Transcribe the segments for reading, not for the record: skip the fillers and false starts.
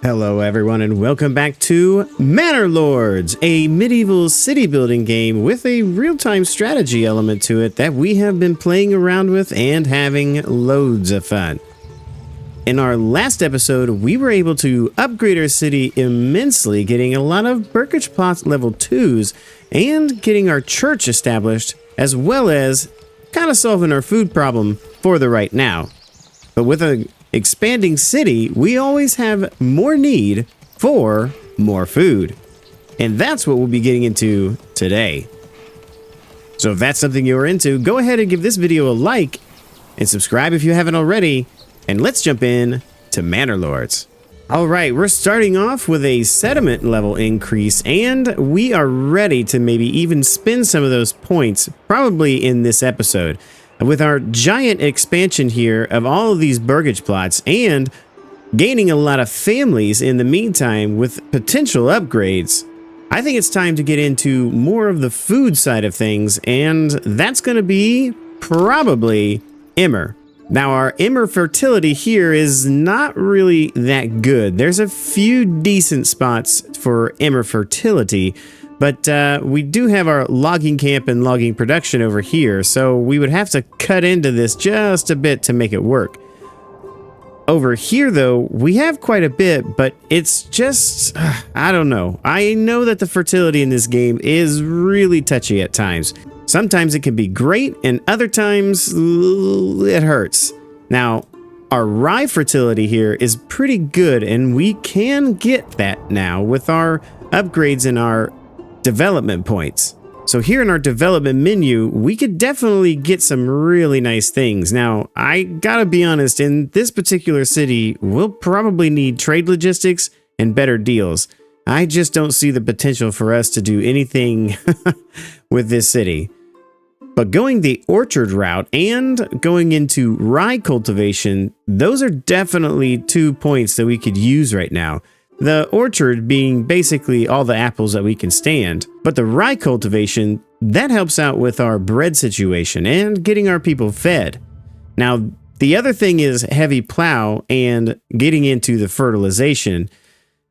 Hello everyone and welcome back to Manor Lords, a medieval city building game with a real-time strategy element to it that we have been playing around with and having loads of fun. In our last episode, we were able to upgrade our city immensely, getting a lot of Burkage plots level 2s and getting our church established, as well as kind of solving our food problem for the right now. But with an expanding city, we always have more need for more food. And that's what we'll be getting into today. So if that's something you're into, go ahead and give this video a like and subscribe if you haven't already. And let's jump in to Manor Lords. Alright, we're starting off with a settlement level increase, and we are ready to maybe even spend some of those points, probably in this episode. With our giant expansion here of all of these burgage plots and gaining a lot of families in the meantime with potential upgrades, I think it's time to get into more of the food side of things, and that's going to be probably Emmer. Now, our Emmer fertility here is not really that good. There's a few decent spots for Emmer fertility, but we do have our logging camp and logging production over here, so we would have to cut into this just a bit to make it work. Over here, though, we have quite a bit, but it's just, I don't know. I know that the fertility in this game is really touchy at times. Sometimes it can be great, and other times it hurts. Now, our rye fertility here is pretty good, and we can get that now with our upgrades in our development points. So here in our development menu, we could definitely get some really nice things. Now, I gotta be honest, in this particular city, we'll probably need trade logistics and better deals. I just don't see the potential for us to do anything with this city. But going the orchard route and going into rye cultivation, those are definitely 2 points that we could use right now. The orchard being basically all the apples that we can stand, but the rye cultivation, that helps out with our bread situation and getting our people fed. Now, the other thing is heavy plow and getting into the fertilization.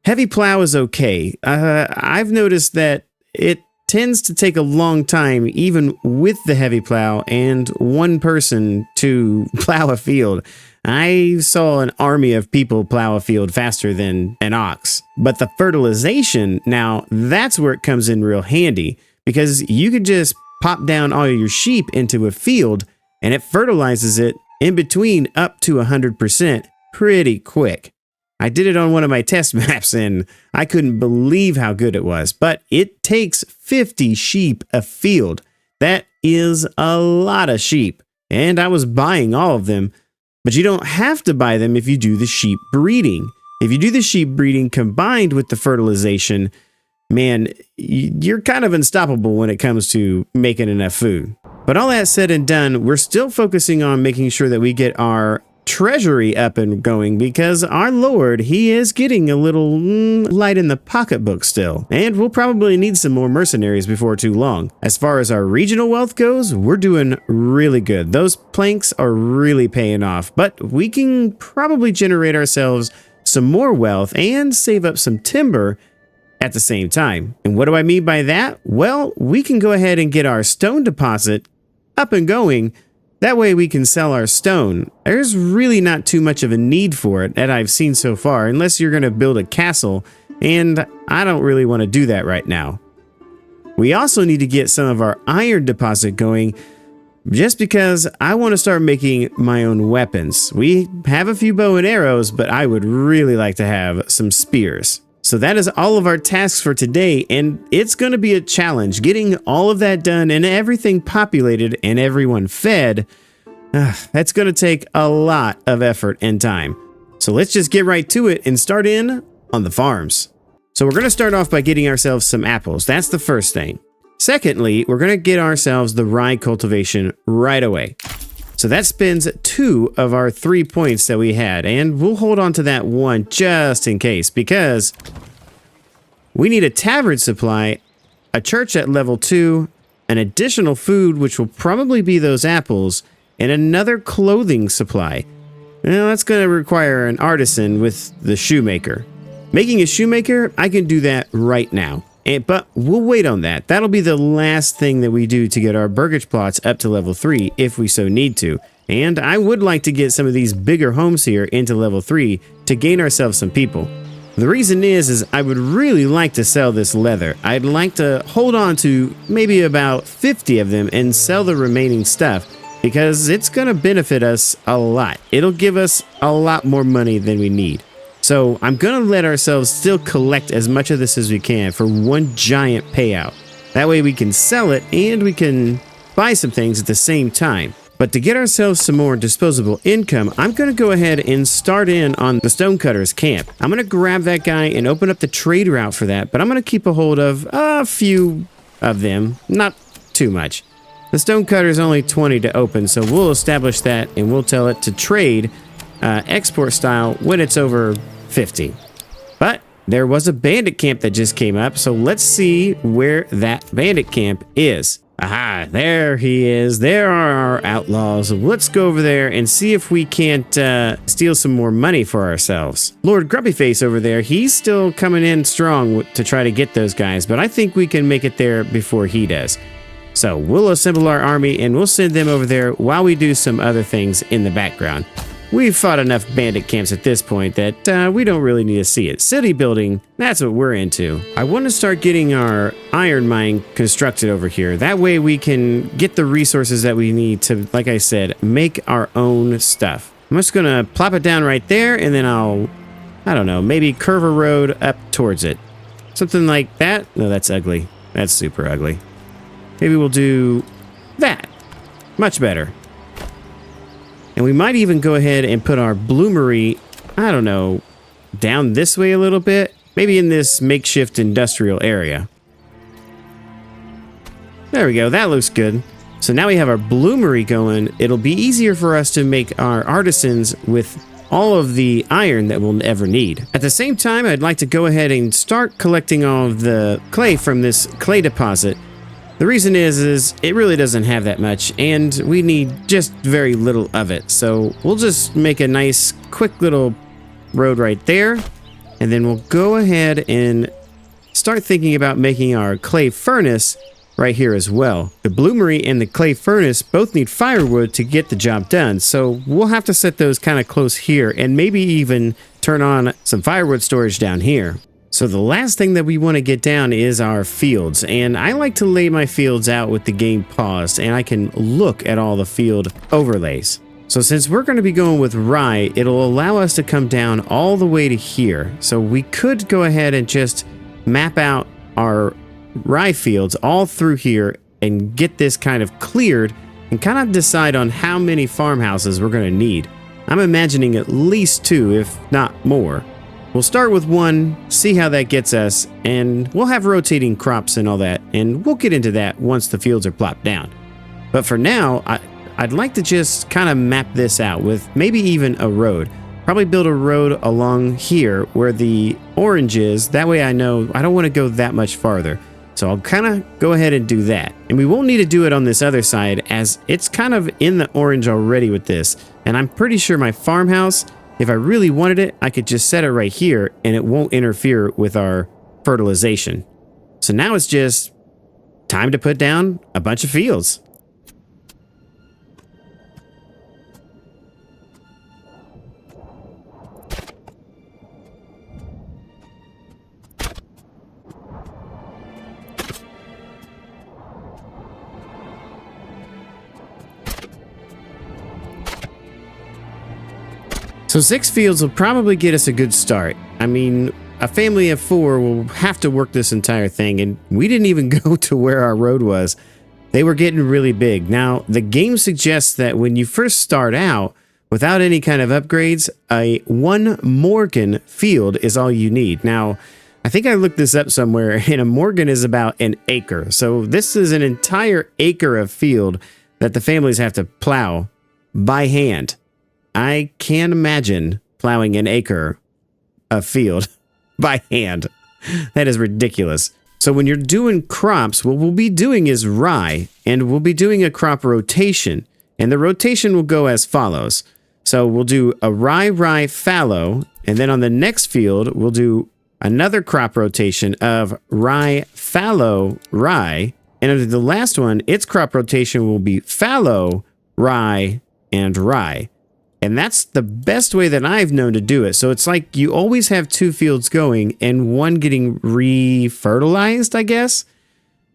Heavy plow is okay. I've noticed that it tends to take a long time, even with the heavy plow and one person to plow a field. I saw an army of people plow a field faster than an ox. But the fertilization, now that's where it comes in real handy, because you could just pop down all your sheep into a field and it fertilizes it in between up to 100% pretty quick. I did it on one of my test maps and I couldn't believe how good it was, but it takes 50 sheep a field. That is a lot of sheep, and I was buying all of them, but you don't have to buy them if you do the sheep breeding. If you do the sheep breeding combined with the fertilization, man, you're kind of unstoppable when it comes to making enough food. But all that said and done, we're still focusing on making sure that we get our treasury up and going, because our lord, he is getting a little light in the pocketbook still, and we'll probably need some more mercenaries before too long. As far as our regional wealth goes, we're doing really good. Those planks are really paying off, but we can probably generate ourselves some more wealth and save up some timber at the same time. And what do I mean by that? Well, we can go ahead and get our stone deposit up and going. That way we can sell our stone. There's really not too much of a need for it that I've seen so far, unless you're going to build a castle, and I don't really want to do that right now. We also need to get some of our iron deposit going, just because I want to start making my own weapons. We have a few bow and arrows, but I would really like to have some spears. So that is all of our tasks for today, and it's going to be a challenge getting all of that done and everything populated and everyone fed. That's going to take a lot of effort and time. So let's just get right to it and start in on the farms. So we're going to start off by getting ourselves some apples. That's the first thing. Secondly, we're going to get ourselves the rye cultivation right away. So that spends 2 of our 3 points that we had, and we'll hold on to that one just in case, because we need a tavern supply, a church at level 2, an additional food, which will probably be those apples, and another clothing supply. Well, that's going to require an artisan with the shoemaker. Making a shoemaker, I can do that right now. But we'll wait on that. That'll be the last thing that we do to get our burgage plots up to level 3 if we so need to. And I would like to get some of these bigger homes here into level 3 to gain ourselves some people. The reason is I would really like to sell this leather. I'd like to hold on to maybe about 50 of them and sell the remaining stuff because it's going to benefit us a lot. It'll give us a lot more money than we need. So I'm going to let ourselves still collect as much of this as we can for one giant payout. That way we can sell it and we can buy some things at the same time. But to get ourselves some more disposable income, I'm going to go ahead and start in on the Stonecutter's camp. I'm going to grab that guy and open up the trade route for that, but I'm going to keep a hold of a few of them, not too much. The Stonecutter is only 20 to open, so we'll establish that and we'll tell it to trade export style when it's over 50. But there was a bandit camp that just came up, so let's see where that bandit camp is. Aha, there he is. There are our outlaws. Let's go over there and see if we can't steal some more money for ourselves. Lord Grumpyface over there, he's still coming in strong to try to get those guys, but I think we can make it there before he does. So we'll assemble our army and we'll send them over there while we do some other things in the background. We've fought enough bandit camps at this point that we don't really need to see it. City building, that's what we're into. I want to start getting our iron mine constructed over here. That way we can get the resources that we need to, like I said, make our own stuff. I'm just going to plop it down right there and then I don't know, maybe curve a road up towards it. Something like that. No, that's ugly. That's super ugly. Maybe we'll do that. Much better. And we might even go ahead and put our bloomery, I don't know, down this way a little bit. Maybe in this makeshift industrial area. There we go. That looks good. So now we have our bloomery going. It'll be easier for us to make our artisans with all of the iron that we'll ever need. At the same time, I'd like to go ahead and start collecting all of the clay from this clay deposit. The reason is it really doesn't have that much, and we need just very little of it. So we'll just make a nice, quick little road right there, and then we'll go ahead and start thinking about making our clay furnace right here as well. The bloomery and the clay furnace both need firewood to get the job done, so we'll have to set those kind of close here, and maybe even turn on some firewood storage down here. So the last thing that we want to get down is our fields, and I like to lay my fields out with the game paused and I can look at all the field overlays. So since we're going to be going with rye, it'll allow us to come down all the way to here. So we could go ahead and just map out our rye fields all through here and get this kind of cleared and kind of decide on how many farmhouses we're going to need. I'm imagining at least 2, if not more. We'll start with 1, see how that gets us, and we'll have rotating crops and all that, and we'll get into that once the fields are plopped down. But for now, I'd like to just kind of map this out with maybe even a road. Probably build a road along here where the orange is. That way I know I don't want to go that much farther. So I'll kind of go ahead and do that. And we won't need to do it on this other side as it's kind of in the orange already with this. And I'm pretty sure my farmhouse, if I really wanted it, I could just set it right here and it won't interfere with our fertilization. So now it's just time to put down a bunch of fields. So 6 fields will probably get us a good start. I mean, a family of 4 will have to work this entire thing, and we didn't even go to where our road was. They were getting really big. Now, the game suggests that when you first start out, without any kind of upgrades, a 1 Morgan field is all you need. Now, I think I looked this up somewhere, and a Morgan is about an acre. So this is an entire acre of field that the families have to plow by hand. I can't imagine plowing an acre of field by hand. That is ridiculous. So when you're doing crops, what we'll be doing is rye, and we'll be doing a crop rotation. And the rotation will go as follows. So we'll do a rye fallow, and then on the next field, we'll do another crop rotation of rye, fallow, rye. And under the last one, its crop rotation will be fallow, rye, and rye. And that's the best way that I've known to do it. So it's like you always have 2 fields going and one getting re-fertilized, I guess.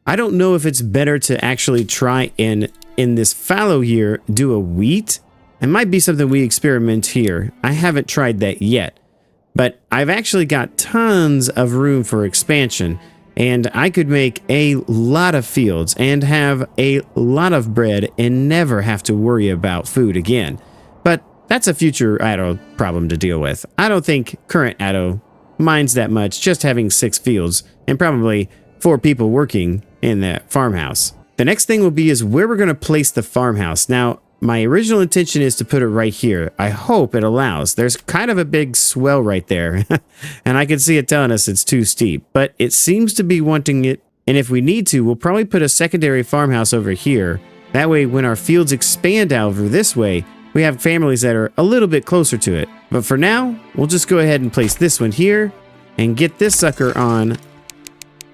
I don't know if it's better to actually try and, in this fallow year, do a wheat. It might be something we experiment here. I haven't tried that yet. But I've actually got tons of room for expansion. And I could make a lot of fields and have a lot of bread and never have to worry about food again. But that's a future Addo problem to deal with. I don't think current Addo minds that much just having 6 fields and probably 4 people working in that farmhouse. The next thing will be is where we're going to place the farmhouse. Now, my original intention is to put it right here. I hope it allows. There's kind of a big swell right there, and I can see it telling us it's too steep, but it seems to be wanting it, and if we need to, we'll probably put a secondary farmhouse over here. That way, when our fields expand out over this way, we have families that are a little bit closer to it. But for now, we'll just go ahead and place this one here and get this sucker on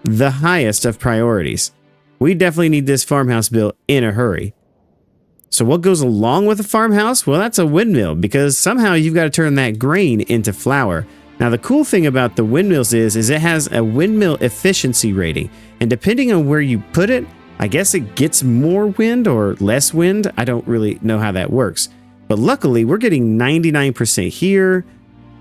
the highest of priorities. We definitely need this farmhouse built in a hurry. So what goes along with a farmhouse? Well, that's a windmill, because somehow you've got to turn that grain into flour. Now, the cool thing about the windmills is it has a windmill efficiency rating. And depending on where you put it, I guess it gets more wind or less wind. I don't really know how that works. But luckily, we're getting 99% here.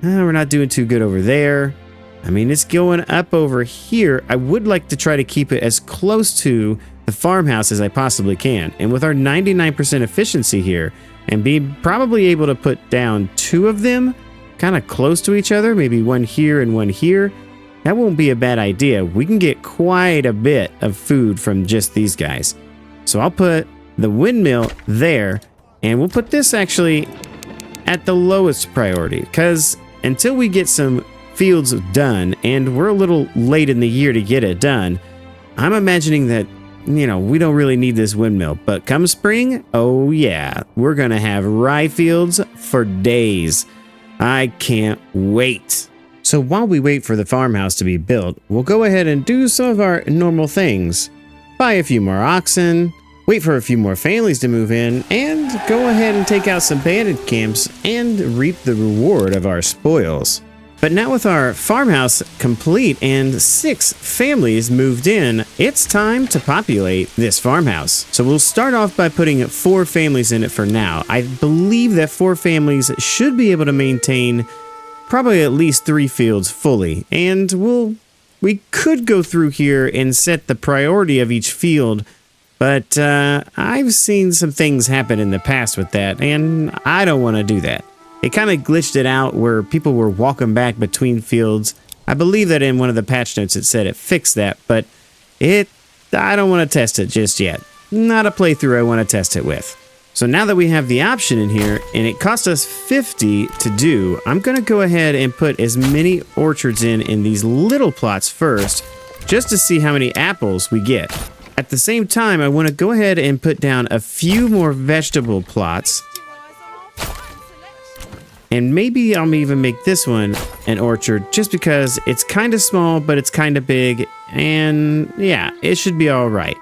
We're not doing too good over there. I mean, it's going up over here. I would like to try to keep it as close to the farmhouse as I possibly can. And with our 99% efficiency here, and being probably able to put down 2 of them kind of close to each other, maybe one here and one here, that won't be a bad idea. We can get quite a bit of food from just these guys. So I'll put the windmill there, and we'll put this actually at the lowest priority, because until we get some fields done, and we're a little late in the year to get it done, I'm imagining that, you know, we don't really need this windmill. But come spring, oh yeah, we're going to have rye fields for days. I can't wait. So while we wait for the farmhouse to be built, we'll go ahead and do some of our normal things. Buy a few more oxen, wait for a few more families to move in, and go ahead and take out some bandit camps and reap the reward of our spoils. But now with our farmhouse complete and 6 families moved in, it's time to populate this farmhouse. So we'll start off by putting 4 families in it for now. I believe that 4 families should be able to maintain probably at least 3 fields fully. And we could go through here and set the priority of each field, but I've seen some things happen in the past with that, and I don't want to do that. It kind of glitched it out where people were walking back between fields. I believe that in one of the patch notes it said it fixed that, but I don't want to test it just yet. Not a playthrough I want to test it with. So now that we have the option in here, and it cost us 50 to do, I'm going to go ahead and put as many orchards in these little plots first, just to see how many apples we get. At the same time, I want to go ahead and put down a few more vegetable plots. And maybe I'll even make this one an orchard, just because it's kind of small, but it's kind of big. And yeah, it should be all right.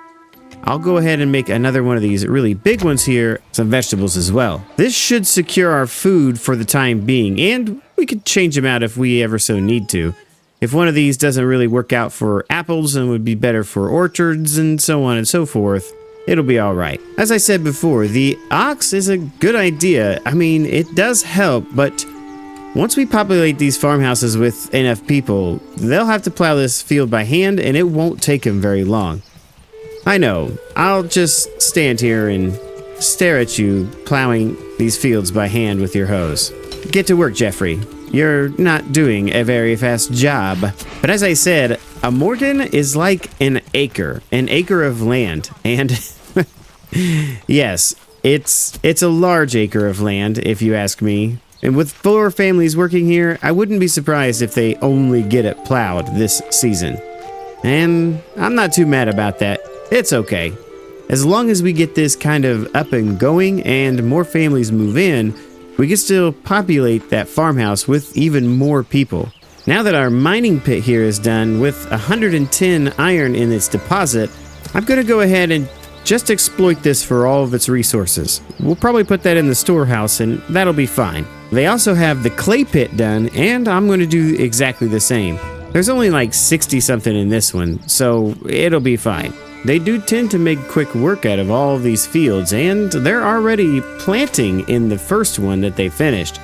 I'll go ahead and make another one of these really big ones here, some vegetables as well. This should secure our food for the time being, and we could change them out if we ever so need to. If one of these doesn't really work out for apples and would be better for orchards and so on and so forth, it'll be all right. As I said before, the ox is a good idea. I mean, it does help, but once we populate these farmhouses with enough people, they'll have to plow this field by hand, and it won't take them very long. I know, I'll just stand here and stare at you plowing these fields by hand with your hose. Get to work, Jeffrey. You're not doing a very fast job. But as I said, a morgan is like an acre of land. And yes, it's a large acre of land, if you ask me. And with 4 families working here, I wouldn't be surprised if they only get it plowed this season. And I'm not too mad about that. It's okay. As long as we get this kind of up and going and more families move in, we can still populate that farmhouse with even more people. Now that our mining pit here is done with 110 iron in its deposit, I'm going to go ahead and just exploit this for all of its resources. We'll probably put that in the storehouse and that'll be fine. They also have the clay pit done, and I'm going to do exactly the same. There's only like 60 something in this one, so it'll be fine. They do tend to make quick work out of all of these fields, and they're already planting in the first one that they finished.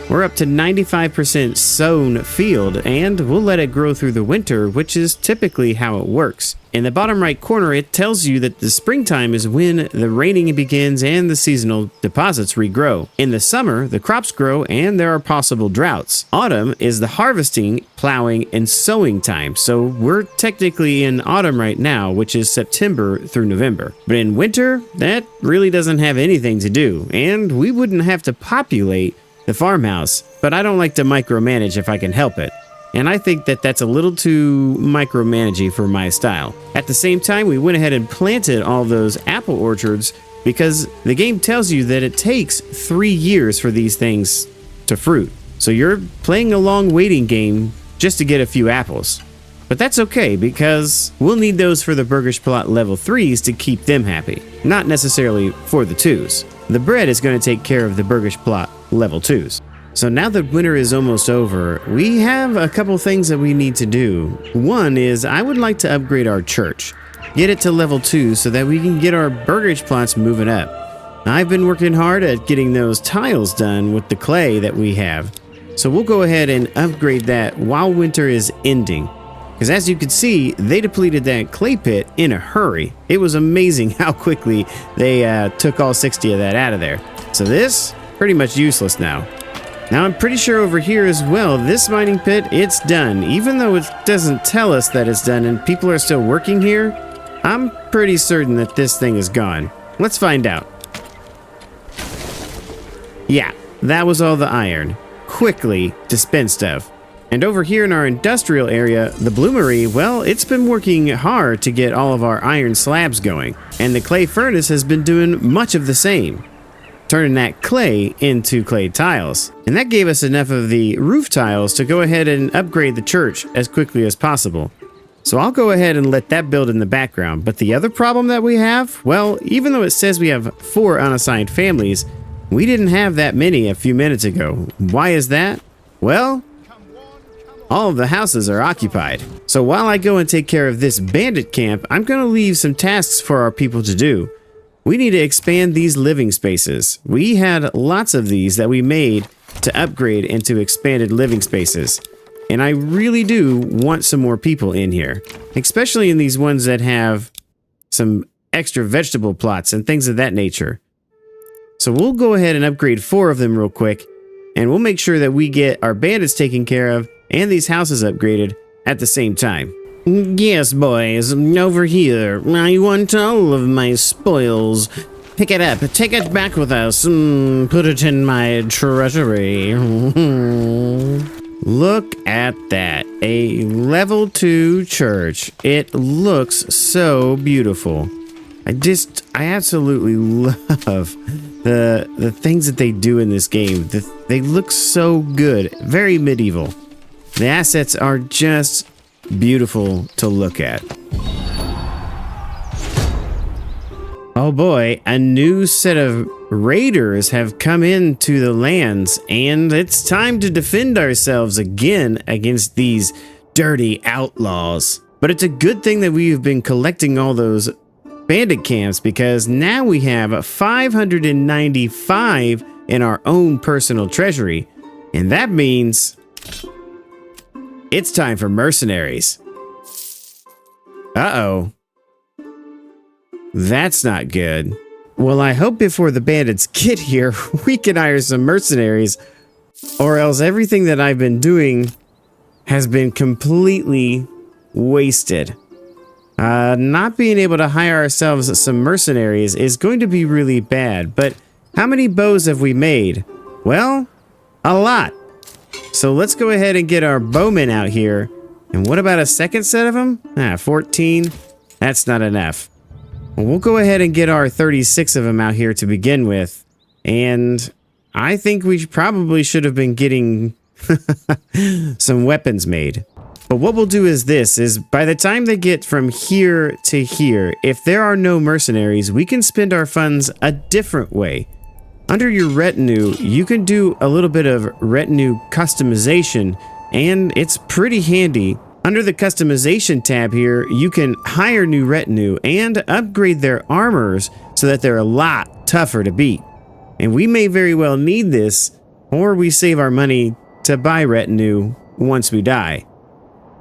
We're up to 95% sown field, and we'll let it grow through the winter, which is typically how it works. In the bottom right corner, it tells you that the springtime is when the raining begins and the seasonal deposits regrow. In the summer, the crops grow and there are possible droughts. Autumn is the harvesting, plowing, and sowing time, so we're technically in autumn right now, which is September through November. But in winter, that really doesn't have anything to do, and we wouldn't have to populate the farmhouse, but I don't like to micromanage if I can help it. And I think that that's a little too micromanagey for my style. At the same time, we went ahead and planted all those apple orchards because the game tells you that it takes 3 years for these things to fruit. So you're playing a long waiting game just to get a few apples. But that's okay because we'll need those for the Burgish Plot level 3s to keep them happy, not necessarily for the 2s. The bread is going to take care of the Burgish Plot level 2s. So now that winter is almost over, we have a couple things that we need to do. One is I would like to upgrade our church, get it to level 2 so that we can get our Burgish plots moving up. I've been working hard at getting those tiles done with the clay that we have. So we'll go ahead and upgrade that while winter is ending. Because as you can see, they depleted that clay pit in a hurry. It was amazing how quickly they took all 60 of that out of there. So this, pretty much useless now. Now I'm pretty sure over here as well, this mining pit, it's done. Even though it doesn't tell us that it's done and people are still working here, I'm pretty certain that this thing is gone. Let's find out. Yeah, that was all the iron. Quickly dispensed of. And over here in our industrial area, the bloomery, well, it's been working hard to get all of our iron slabs going. And the clay furnace has been doing much of the same, turning that clay into clay tiles. And that gave us enough of the roof tiles to go ahead and upgrade the church as quickly as possible. So I'll go ahead and let that build in the background. But the other problem that we have, well, even though it says we have 4 unassigned families, we didn't have that many a few minutes ago. Why is that? Well, all of the houses are occupied. So while I go and take care of this bandit camp, I'm going to leave some tasks for our people to do. We need to expand these living spaces. We had lots of these that we made to upgrade into expanded living spaces. And I really do want some more people in here, especially in these ones that have some extra vegetable plots and things of that nature. So we'll go ahead and upgrade 4 of them real quick, and we'll make sure that we get our bandits taken care of and these houses upgraded at the same time. Yes, boys, over here. I want all of my spoils. Pick it up, take it back with us, put it in my treasury. Look at that, a level 2 church. It looks so beautiful. I absolutely love the things that they do in this game. They look so good, very medieval. The assets are just beautiful to look at. Oh boy, a new set of raiders have come into the lands, and it's time to defend ourselves again against these dirty outlaws. But it's a good thing that we've been collecting all those bandit camps, because now we have 595 in our own personal treasury, and that means it's time for mercenaries. Uh-oh. That's not good. Well, I hope before the bandits get here, we can hire some mercenaries, or else everything that I've been doing has been completely wasted. Not being able to hire ourselves some mercenaries is going to be really bad, but how many bows have we made? Well, a lot. So let's go ahead and get our bowmen out here. And what about a second set of them? 14. That's not enough. Well, we'll go ahead and get our 36 of them out here to begin with. And I think we probably should have been getting some weapons made. But what we'll do is this, is by the time they get from here to here, if there are no mercenaries, we can spend our funds a different way. Under your retinue, you can do a little bit of retinue customization, and it's pretty handy. Under the customization tab here, you can hire new retinue and upgrade their armors so that they're a lot tougher to beat. And we may very well need this, or we save our money to buy retinue once we die.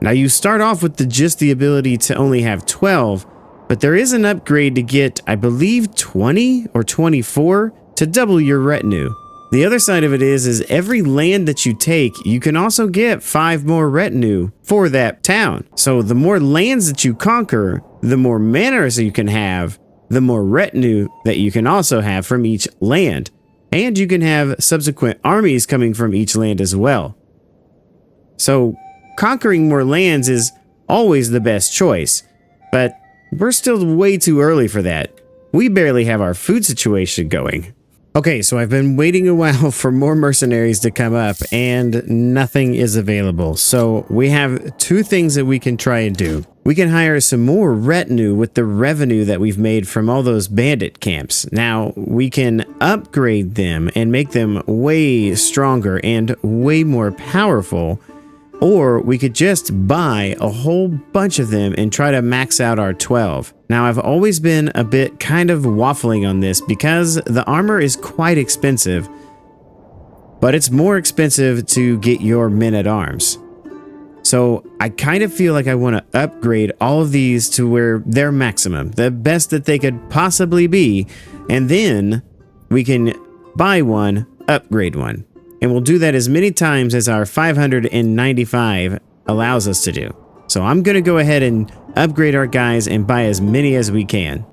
Now you start off with just the ability to only have 12, but there is an upgrade to get, I believe, 20 or 24 to double your retinue. The other side of it is every land that you take, you can also get 5 more retinue for that town. So the more lands that you conquer, the more manors you can have, the more retinue that you can also have from each land. And you can have subsequent armies coming from each land as well. So conquering more lands is always the best choice, but we're still way too early for that. We barely have our food situation going. Okay, so I've been waiting a while for more mercenaries to come up and nothing is available. So we have 2 things that we can try and do. We can hire some more retinue with the revenue that we've made from all those bandit camps. Now we can upgrade them and make them way stronger and way more powerful. Or we could just buy a whole bunch of them and try to max out our 12. Now, I've always been a bit kind of waffling on this because the armor is quite expensive, but it's more expensive to get your men-at-arms. So I kind of feel like I want to upgrade all of these to where they're maximum, the best that they could possibly be, and then we can buy one, upgrade one. And we'll do that as many times as our 595 allows us to do. So I'm going to go ahead and upgrade our guys and buy as many as we can.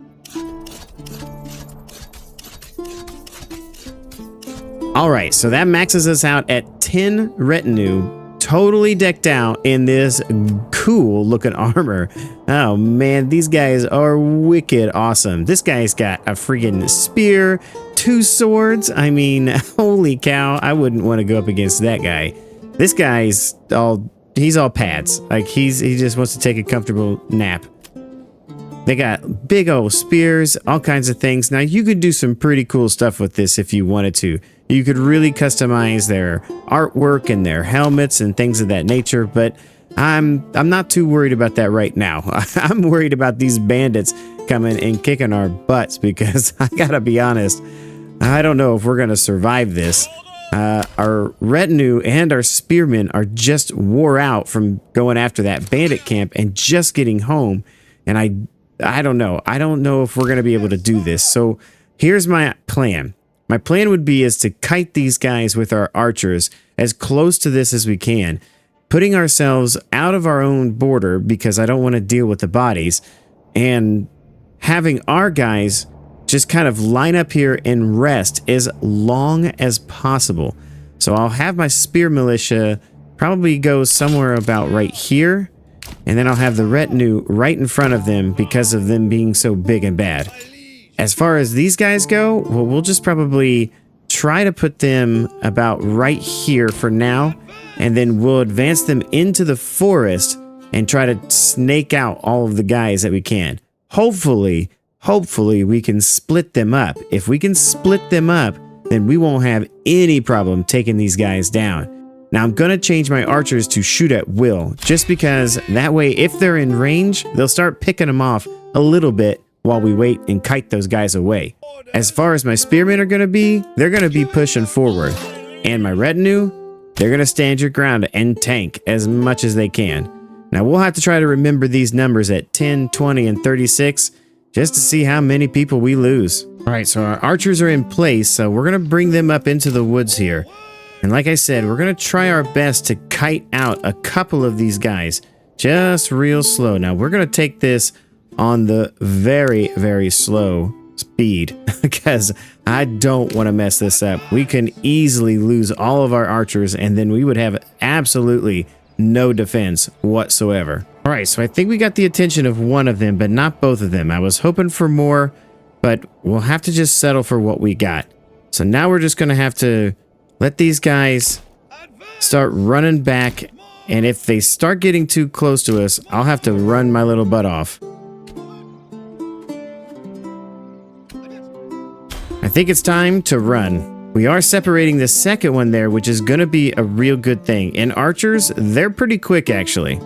All right, so that maxes us out at 10 retinue, totally decked out in this cool looking armor. Oh man, these guys are wicked awesome. This guy's got a freaking spear, 2 swords. I mean, holy cow, I wouldn't want to go up against that guy. This guy's he's all pads. Like he just wants to take a comfortable nap. They got big old spears, all kinds of things. Now you could do some pretty cool stuff with this if you wanted to. You could really customize their artwork and their helmets and things of that nature, but I'm not too worried about that right now. I'm worried about these bandits coming and kicking our butts because I gotta be honest, I don't know if we're gonna survive this. Our retinue and our spearmen are just wore out from going after that bandit camp and just getting home, and I don't know. I don't know if we're gonna be able to do this. So here's my plan. My plan would be is to kite these guys with our archers as close to this as we can, putting ourselves out of our own border because I don't want to deal with the bodies, and having our guys just kind of line up here and rest as long as possible. So I'll have my spear militia probably go somewhere about right here, and then I'll have the retinue right in front of them because of them being so big and bad. As far as these guys go, well, we'll just probably try to put them about right here for now, and then we'll advance them into the forest and try to snake out all of the guys that we can. Hopefully we can split them up. If we can split them up, then we won't have any problem taking these guys down. Now I'm going to change my archers to shoot at will, just because that way if they're in range, they'll start picking them off a little bit while we wait and kite those guys away. As far as my spearmen are going to be, they're going to be pushing forward. And my retinue, they're going to stand your ground and tank as much as they can. Now we'll have to try to remember these numbers at 10, 20, and 36 just to see how many people we lose. All right, so our archers are in place, so we're going to bring them up into the woods here. And like I said, we're going to try our best to kite out a couple of these guys just real slow. Now we're going to take this on the very, very slow speed because I don't want to mess this up. We can easily lose all of our archers and then we would have absolutely no defense whatsoever. All right, so I think we got the attention of one of them, but not both of them. I was hoping for more, but we'll have to just settle for what we got. So now we're just going to have to let these guys start running back. And if they start getting too close to us, I'll have to run my little butt off. I think it's time to run. We are separating the second one there, which is going to be a real good thing. And archers, they're pretty quick actually.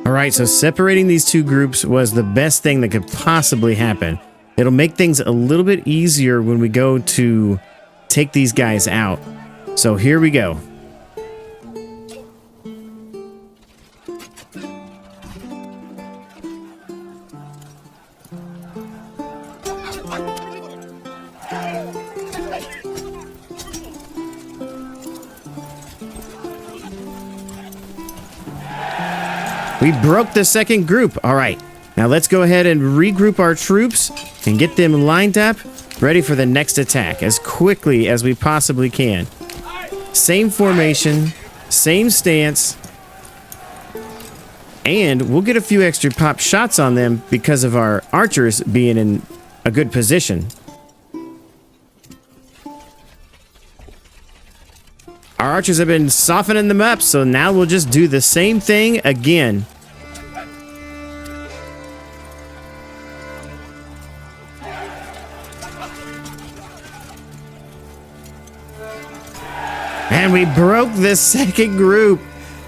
Alright, so separating these two groups was the best thing that could possibly happen. It'll make things a little bit easier when we go to take these guys out. So here we go. We broke the second group. All right, now let's go ahead and regroup our troops and get them lined up, ready for the next attack as quickly as we possibly can. Same formation, same stance, and we'll get a few extra pop shots on them because of our archers being in a good position. Our archers have been softening them up, so now we'll just do the same thing again. And we broke the second group.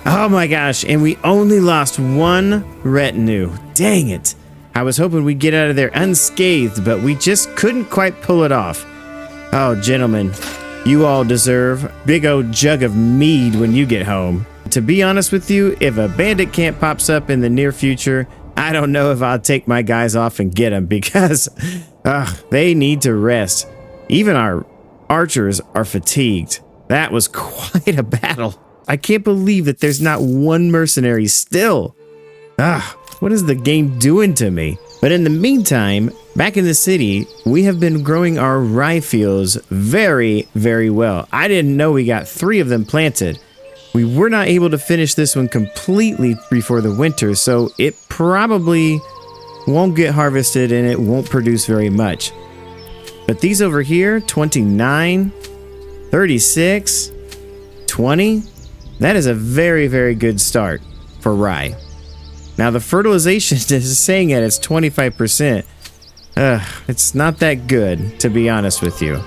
Oh my gosh, and we only lost one retinue. Dang it. I was hoping we'd get out of there unscathed, but we just couldn't quite pull it off. Oh, gentlemen. You all deserve a big old jug of mead when you get home. To be honest with you, if a bandit camp pops up in the near future, I don't know if I'll take my guys off and get them because they need to rest. Even our archers are fatigued. That was quite a battle. I can't believe that there's not one mercenary still. What is the game doing to me? But in the meantime, back in the city, we have been growing our rye fields very, very well. I didn't know we got 3 of them planted. We were not able to finish this one completely before the winter, so it probably won't get harvested and it won't produce very much. But these over here, 29, 36, 20, that is a very, very good start for rye. Now the fertilization is saying that it's 25%. It's not that good, to be honest with you.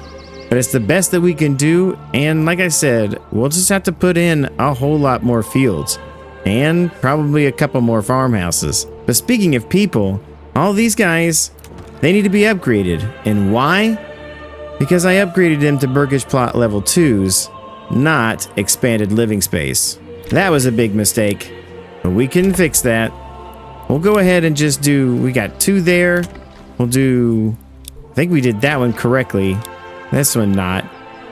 But it's the best that we can do, and like I said, we'll just have to put in a whole lot more fields. And probably a couple more farmhouses. But speaking of people, all these guys, they need to be upgraded. And why? Because I upgraded them to Burgish Plot level 2s, not expanded living space. That was a big mistake, but we can fix that. We'll go ahead and just do, we got 2 there. We'll do, I think we did that one correctly. This one not.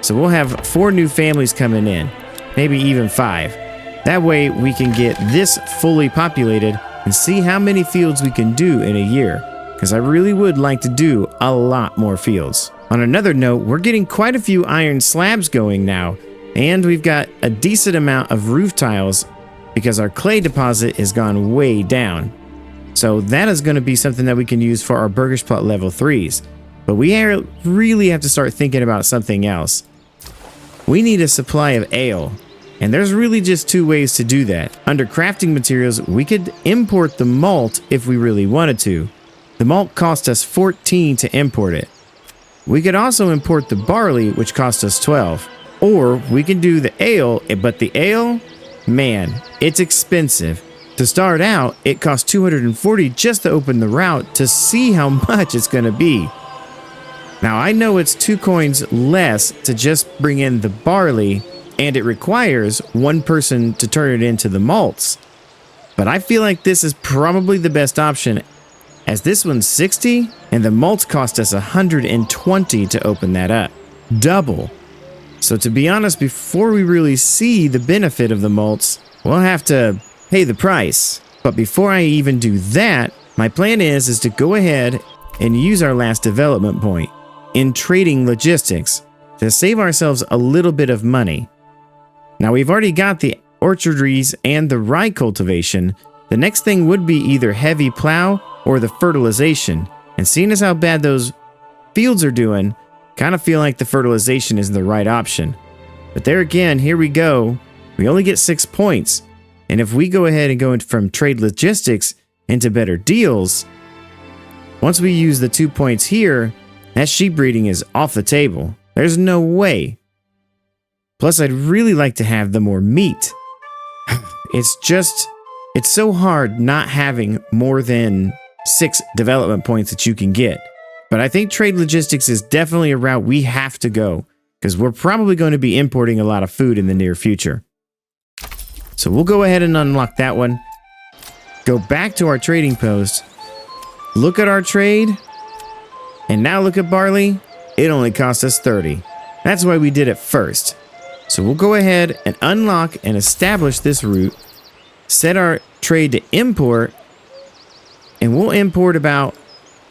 So we'll have 4 new families coming in, maybe even 5. That way we can get this fully populated and see how many fields we can do in a year. Because I really would like to do a lot more fields. On another note, we're getting quite a few iron slabs going now. And we've got a decent amount of roof tiles because our clay deposit has gone way down. So that is going to be something that we can use for our Burgish Plot level 3s. But we really have to start thinking about something else. We need a supply of ale. And there's really just 2 ways to do that. Under crafting materials, we could import the malt if we really wanted to. The malt cost us 14 to import it. We could also import the barley, which cost us 12. Or we can do the ale, but the ale, man, it's expensive. To start out, it costs 240 just to open the route to see how much it's going to be. Now I know it's 2 coins less to just bring in the barley, and it requires 1 person to turn it into the malts. But I feel like this is probably the best option, as this one's 60 and the malts cost us 120 to open that up. Double. So to be honest, before we really see the benefit of the malts, we'll have to pay the price. But before I even do that, my plan is to go ahead and use our last development point in trading logistics. to save ourselves a little bit of money. Now we've already got the orcharderies and the rye cultivation. The next thing would be either heavy plow or the fertilization. And seeing as how bad those fields are doing, kind of feel like the fertilization is the right option. But there again, here we go. We only get 6 points. And if we go ahead and go from trade logistics into better deals, once we use the 2 points here, that sheep breeding is off the table. There's no way. Plus, I'd really like to have the more meat. It's so hard not having more than 6 development points that you can get. But I think trade logistics is definitely a route we have to go, because we're probably going to be importing a lot of food in the near future. So we'll go ahead and unlock that one. Go back to our trading post. Look at our trade. And now look at barley. It only cost us 30. That's why we did it first. So we'll go ahead and unlock and establish this route. Set our trade to import. And we'll import about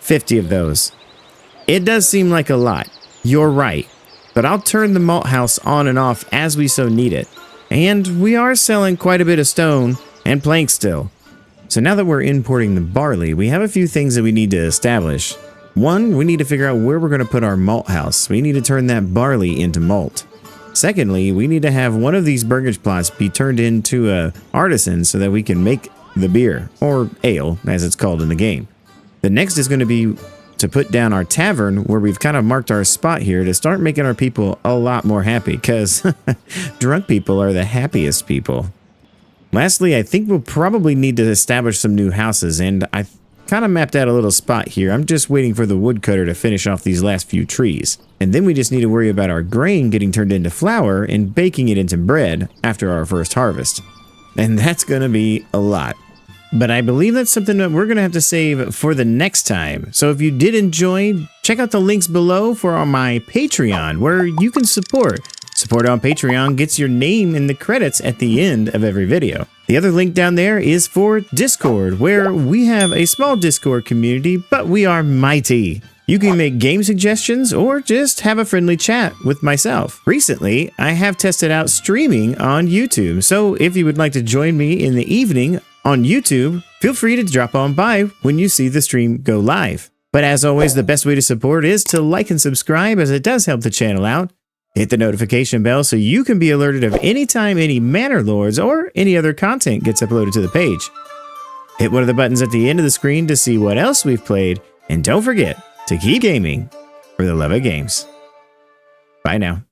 50 of those. It does seem like a lot. You're right. But I'll turn the malt house on and off as we so need it. And we are selling quite a bit of stone and planks still. So now that we're importing the barley, we have a few things that we need to establish. One, we need to figure out where we're going to put our malt house. We need to turn that barley into malt. Secondly, we need to have one of these burgage plots be turned into a artisan so that we can make the beer, or ale, as it's called in the game. The next is going to be to put down our tavern, where we've kind of marked our spot here to start making our people a lot more happy, because drunk people are the happiest people. Lastly, I think we'll probably need to establish some new houses, and I kind of mapped out a little spot here. I'm just waiting for the woodcutter to finish off these last few trees. And then we just need to worry about our grain getting turned into flour and baking it into bread after our first harvest. And that's going to be a lot. But I believe that's something that we're going to have to save for the next time. So if you did enjoy, check out the links below for my Patreon, where you can support. Support on Patreon gets your name in the credits at the end of every video. The other link down there is for Discord, where we have a small Discord community, but we are mighty. You can make game suggestions or just have a friendly chat with myself. Recently, I have tested out streaming on YouTube, so if you would like to join me in the evening on YouTube, feel free to drop on by when you see the stream go live. But as always, the best way to support is to like and subscribe, as it does help the channel out. Hit the notification bell so you can be alerted of any time any Manor Lords or any other content gets uploaded to the page. Hit one of the buttons at the end of the screen to see what else we've played, and don't forget to keep gaming for the love of games. Bye now.